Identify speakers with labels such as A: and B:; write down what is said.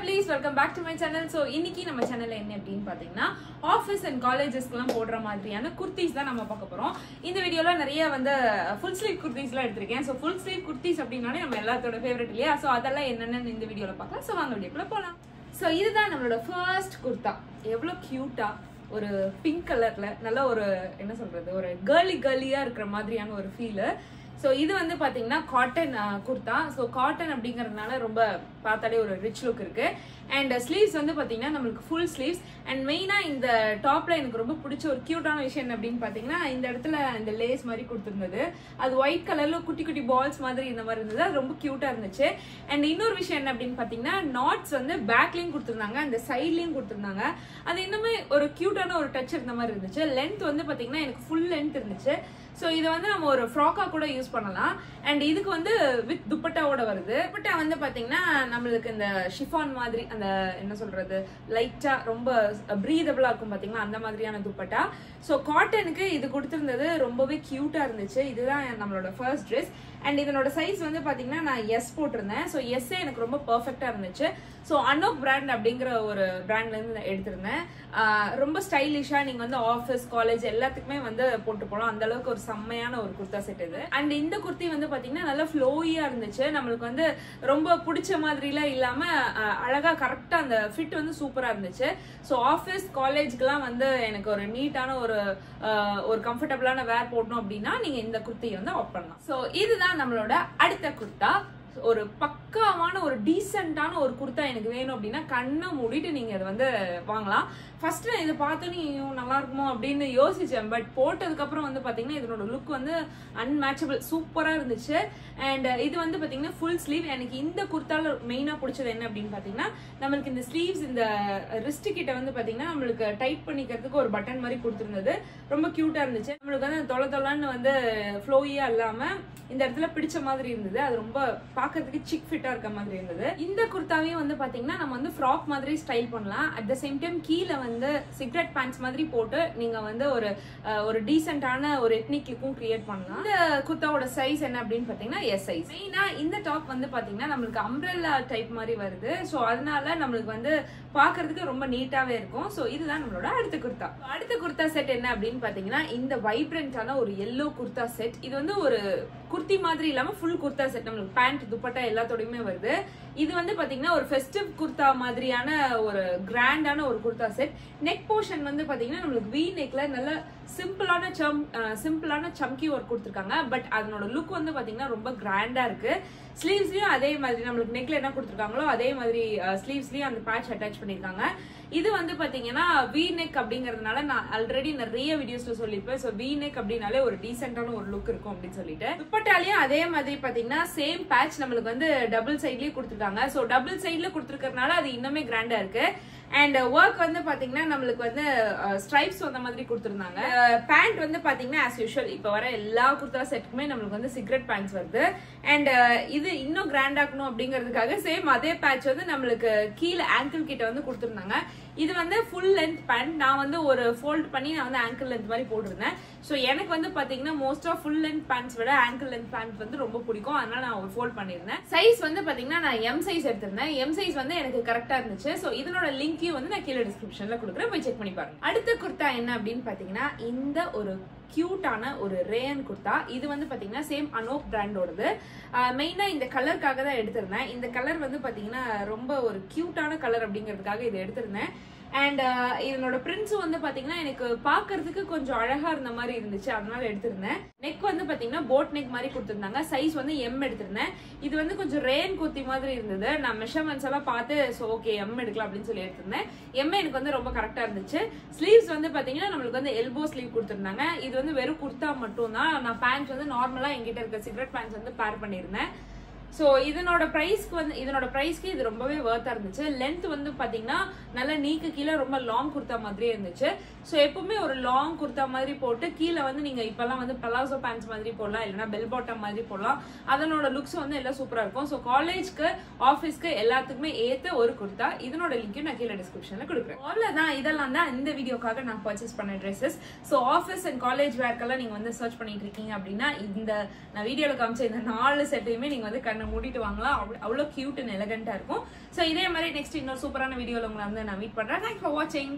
A: lovelies, welcome back to my channel. So இன்னைக்கு நம்ம சேனல்ல என்ன அப்படினு பாத்தீங்கன்னா ஆபீஸ் அண்ட் காலேஜஸ்க்குலாம் போடுற மாதிரியான குர்தீஸ் தான் நம்ம பார்க்க போறோம். இந்த வீடியோல நிறைய வந்து full sleeve குர்தீஸ்லாம் எடுத்துர்க்கேன். So full sleeve kurtis அப்படினாலே நம்ம எல்லாரோட ஃபேவரட் இல்லையா? So அதெல்லாம் என்னன்னு இந்த வீடியோல பார்க்கலாம். So வாங்க வீடியோக்குள்ள போலாம். So இதுதான் நம்மளோட ஃபர்ஸ்ட் குர்தா. எவ்வளவு கியூட்டா ஒரு பிங்க் கலர்ல நல்ல ஒரு என்ன சொல்றது ஒரு கேர்லியா இருக்கிற மாதிரியான ஒரு ஃபீல். ஸோ இது வந்து பார்த்தீங்கன்னா காட்டன் குர்தா. ஸோ காட்டன் அப்படிங்கிறதுனால ரொம்ப பார்த்தாலே ஒரு ரிச் லுக் இருக்கு. அண்ட் ஸ்லீவ்ஸ் வந்து பார்த்தீங்கன்னா நம்மளுக்கு ஃபுல் ஸ்லீவ்ஸ். அண்ட் மெயினாக இந்த டாப்ல எனக்கு ரொம்ப பிடிச்ச ஒரு கியூட்டான விஷயம் என்ன அப்படின்னு பார்த்தீங்கன்னா இந்த இடத்துல இந்த லேஸ் மாதிரி கொடுத்துருந்தது. அது ஒயிட் கலர்ல குட்டி குட்டி பால்ஸ் மாதிரி இந்த மாதிரி இருந்தது. அது ரொம்ப கியூட்டா இருந்துச்சு. அண்ட் இன்னொரு விஷயம் என்ன அப்படின்னு பார்த்தீங்கன்னா நாட்ஸ் வந்து பேக்லையும் கொடுத்துருந்தாங்க, அந்த சைட்லையும் கொடுத்துருந்தாங்க. அது இன்னுமே ஒரு கியூட்டான ஒரு டச் இருந்த மாதிரி இருந்துச்சு. லென்த் வந்து பார்த்தீங்கன்னா எனக்கு ஃபுல் லென்த் இருந்துச்சு. ஸோ இதை வந்து நம்ம ஒரு ஃப்ராக்கா கூட யூஸ் பண்ணலாம். அண்ட் இதுக்கு வந்து வித் துப்பட்டாவோட வருது. துப்பட்டா வந்து பாத்தீங்கன்னா நம்மளுக்கு இந்த ஷிஃபான் மாதிரி அந்த என்ன சொல்றது லைட்டா ரொம்ப பிரீதபிளா இருக்கும் பாத்தீங்கன்னா அந்த மாதிரியான துப்பட்டா. ஸோ காட்டனுக்கு இது கொடுத்திருந்தது ரொம்பவே கியூட்டா இருந்துச்சு. இதுதான் நம்மளோட ஃபர்ஸ்ட் ட்ரெஸ். அண்ட் இதனோட சைஸ் வந்து பாத்தீங்கன்னா நான் எஸ் போட்டிருந்தேன். ஸோ எஸ்ஸே எனக்கு ரொம்ப பர்ஃபெக்டா இருந்துச்சு. ஸோ அனோக் பிராண்ட் அப்படிங்கிற ஒரு பிராண்ட்ல இருந்து எடுத்திருந்தேன். ரொம்ப ஸ்டைலிஷா நீங்க வந்து ஆஃபீஸ் காலேஜ் எல்லாத்துக்குமே வந்து போட்டு போகலாம். அந்த அளவுக்கு ஒரு செம்மையான ஒரு குர்தா செட் இது. அண்ட் இந்த குர்த்தி வந்து பாத்தீங்கன்னா நல்லா ஃப்ளோயியா இருந்துச்சு. நம்மளுக்கு வந்து ரொம்ப பிடிச்ச மாதிரிலாம் இல்லாம அழகா கரெக்டா அந்த ஃபிட் வந்து சூப்பரா இருந்துச்சு. ஸோ ஆஃபீஸ் காலேஜ்க்குலாம் வந்து எனக்கு ஒரு நீட்டான ஒரு கம்ஃபர்டபுளான வேர் போடணும் அப்படின்னா நீங்க இந்த குர்த்தியை வந்து ஆப்ட் பண்ணலாம். ஸோ இதுதான் நம்மளோட அடுத்த குர்தா. ஒரு பக்காவான ஒரு டீசென்டான ஒரு குர்தா எனக்கு வேணும் அப்படின்னா கண்ணை மூடிட்டு நீங்க இதை வந்து வாங்கலாம். ஃபர்ஸ்ட் நான் இதை பார்த்தோன்னே நல்லா இருக்குமோ அப்படின்னு யோசிச்சேன். பட் போட்டதுக்கு அப்புறம் வந்து பாத்தீங்கன்னா இதனோட லுக் வந்து அன்மேட்சபிள் சூப்பரா இருந்துச்சு. அண்ட் இது வந்து பாத்தீங்கன்னா ஃபுல் ஸ்லீவ். எனக்கு இந்த குர்த்தால மெயினா பிடிச்சது என்ன அப்படின்னு பாத்தீங்கன்னா நம்மளுக்கு இந்த ஸ்லீவ்ஸ் இந்த ரிஸ்ட் கிட்ட வந்து பாத்தீங்கன்னா நம்மளுக்கு டைட் பண்ணிக்கிறதுக்கு ஒரு பட்டன் மாதிரி கொடுத்துருந்தது. ரொம்ப கியூட்டா இருந்துச்சு. நம்மளுக்கு வந்து தொலை தொலைன்னு வந்து ஃப்ளோயியா இல்லாம இந்த இடத்துல பிடிச்ச மாதிரி இருந்தது. அது ரொம்ப பாக்கிறதுக்கு சிக் ஃபிட்டா இருக்க மாதிரி இருந்தது. இந்த குர்த்தாவையும் வந்து பாத்தீங்கன்னா நம்ம வந்து ஃப்ராக் மாதிரி ஸ்டைல் பண்ணலாம். அட் த சேம் டைம் கீழே வந்து சிகரெட் பேண்ட்ஸ் மாதிரி போட்டு நீங்க வந்து ஒரு டீசென்டான ஒரு எத்னிக் லுக்கும் கிரியேட் பண்ணலாம். இந்த குர்த்தாவோட சைஸ் என்ன அப்படின்னு பாத்தீங்கன்னா எஸ் சைஸ். மெயினா இந்த டாப் வந்து பாத்தீங்கன்னா நம்மளுக்கு அம்ப்ரெல்லா டைப் மாதிரி வருது. ஸோ அதனால நம்மளுக்கு வந்து பாக்குறதுக்கு ரொம்ப நீட்டாவே இருக்கும். ஸோ இதுதான் நம்மளோட அடுத்த குர்த்தா. அடுத்த குர்த்தா செட் என்ன அப்படின்னு பாத்தீங்கன்னா இந்த வைப்ரண்டான ஒரு எல்லோ குர்த்தா செட். இது வந்து ஒரு குர்த்தி மாதிரி இல்லாம ஃபுல் குர்த்தா செட். நம்மளுக்கு பேண்ட் துப்பட்டா எல்லாத்தோடையுமே வருது. இது வந்து பாத்தீங்கன்னா ஒரு ஃபெஸ்டிவ் குர்த்தா மாதிரியான ஒரு கிராண்டான ஒரு குர்த்தா செட். நெக் போர்ஷன் வந்து பாத்தீங்கன்னா நம்மளுக்கு வி நெக்ல நல்ல சிம்பிளான சம்கி ஒர்க் கொடுத்துருக்காங்க. பட் அதனோட லுக் வந்து பாத்தீங்கன்னா ரொம்ப கிராண்டா இருக்கு. ஸ்லீவ்ஸ்லயும் அதே மாதிரி நம்மளுக்கு நெக்ல என்ன கொடுத்துருக்காங்களோ அதே மாதிரி ஸ்லீவ்ஸ்லயும் அந்த பேட்ச் அட்டாச் பண்ணிருக்காங்க. இது வந்து பாத்தீங்கன்னா வி நெக் அப்படிங்கறதுனால நான் ஆல்ரெடி நிறைய வீடியோஸ்ல சொல்லிருப்பேன். ஸோ வி நெக் அப்படின்னாலே ஒரு டீசென்டான ஒரு லுக் இருக்கும் அப்படின்னு சொல்லிட்டு துப்பட்டாலையும் அதே மாதிரி பாத்தீங்கன்னா சேம் பேட்ச் நம்மளுக்கு வந்து டபுள் சைட்லயே கொடுத்துருக்காங்க. ஸோ டபுள் சைட்ல கொடுத்துருக்கறதுனால அது இன்னுமே கிராண்டா இருக்கு. அண்ட் ஒர்க் வந்து பாத்தீங்கன்னா நம்மளுக்கு வந்து ஸ்ட்ரைப்ஸ் வந்த மாதிரி கொடுத்துருந்தாங்க. பேண்ட் வந்து பாத்தீங்கன்னா ஆஸ் யூஷுவல் இப்ப வர எல்லா குர்தா செட்டுக்குமே நம்மளுக்கு வந்து சிகரெட் பேண்ட்ஸ் வருது. அண்ட் இது இன்னும் கிராண்ட் ஆக்கணும் அப்படிங்கிறதுக்காக சேம் அதே பேட்ச் வந்து நம்மளுக்கு கீழே ஆங்கிள் கிட்ட வந்து கொடுத்துருந்தாங்க. இது வந்து ஃபுல் லென்த் பேண்ட். நான் வந்து ஒரு ஃபோல்ட் பண்ணி நான் வந்து ஆங்கிள் லென்த் மாதிரி போட்டிருந்தேன். ஸோ எனக்கு வந்து பாத்தீங்கன்னா most of full length pants விட ஆங்கிள் லென்த் பேண்ட் வந்து ரொம்ப பிடிக்கும். அதனால நான் ஒரு ஃபோல்ட் பண்ணிருந்தேன். சைஸ் வந்து பாத்தீங்கன்னா நான் எம் சைஸ் எடுத்திருந்தேன். எம் சைஸ் வந்து எனக்கு கரெக்டா இருந்துச்சு. ஸோ இதனோட லிங்கையும் வந்து நான் கீழே டிஸ்கிரிப்ஷன்ல கொடுக்குறேன், போய் செக் பண்ணி பாருங்க. அடுத்த குர்த்தா என்ன அப்படின்னு பாத்தீங்கன்னா இந்த ஒரு கியூட்டான ஒரு ரேயன் குர்த்தா. இது வந்து பாத்தீங்கன்னா சேம் அனோக் பிராண்டோடது. மெயினா இந்த கலருக்காக தான் எடுத்திருந்தேன். இந்த கலர் வந்து பாத்தீங்கன்னா ரொம்ப ஒரு கியூட்டான கலர் அப்படிங்கிறதுக்காக இதை எடுத்திருந்தேன். அண்ட் இதனோட பிரிண்ட்ஸும் வந்து பாத்தீங்கன்னா எனக்கு பாக்குறதுக்கு கொஞ்சம் அழகா இருந்த மாதிரி இருந்துச்சு. அதனால எடுத்திருந்தேன். நெக் வந்து பாத்தீங்கன்னா போட் நெக் மாதிரி கொடுத்திருந்தாங்க. சைஸ் வந்து எம் எடுத்திருந்தேன். இது வந்து கொஞ்சம் ரேன் குர்த்தி மாதிரி இருந்தது. நான் மெஷர்மெண்ட்ஸ் எல்லாம் பார்த்து ஸோ ஓகே எம் எடுக்கலாம் அப்படின்னு சொல்லி எடுத்திருந்தேன். எம் எனக்கு வந்து ரொம்ப கரெக்டா இருந்துச்சு. ஸ்லீவ்ஸ் வந்து பாத்தீங்கன்னா நம்மளுக்கு வந்து எல்போ ஸ்லீவ் கொடுத்திருந்தாங்க. இது வந்து வெறும் குர்த்தா மட்டும் தான். நான் பேண்ட் வந்து நார்மலா என்கிட்ட இருக்க சிகரெட் பேண்ட்ஸ் வந்து பேர் பண்ணிருந்தேன். ஸோ இதனோட ப்ரைஸ்க்கு இது ரொம்பவே வர்த்தா இருந்துச்சு. லென்த் வந்து பாத்தீங்கன்னா நல்ல நீக்கு கீழே ரொம்ப லாங் குர்த்தா மாதிரியே இருந்துச்சு. ஸோ எப்பவுமே ஒரு லாங் குர்த்தா மாதிரி போட்டு கீழே வந்து நீங்க இப்பெல்லாம் வந்து பலாசோ பேண்ட்ஸ் மாதிரி போடலாம், இல்லைன்னா பெல் பாட்டம் மாதிரி போடலாம். அதனோட லுக்ஸ் வந்து எல்லாம் சூப்பரா இருக்கும். ஸோ காலேஜ்க்கு ஆஃபீஸ்க்கு எல்லாத்துக்குமே ஏத்த ஒரு குர்த்தா. இதனோட லிங்க் நான் கீழே டிஸ்கிரிப்ஷன்ல கொடுக்குறேன். அவ்வளவுதான். இதெல்லாம் தான் இந்த வீடியோக்காக நான் பர்ச்சேஸ் பண்ண dresses. So office and college வேர்க்கெல்லாம் நீங்க வந்து சர்ச் பண்ணிட்டு இருக்கீங்க அப்படின்னா இந்த நான் வீடியோல காமிச்ச இந்த 4 செட்டையுமே நீங்க வந்து கண்ணை மூடிட்டு வாங்கலாம். அவ்வளோ கியூட் அண்ட் எலகண்டா இருக்கும். ஸோ இதே மாதிரி நெக்ஸ்ட் இன்னொரு சூப்பரான வீடியோல உங்களை வந்து நான் மீட் பண்றேன். தேங்க்ஸ் ஃபார் வாட்சிங்.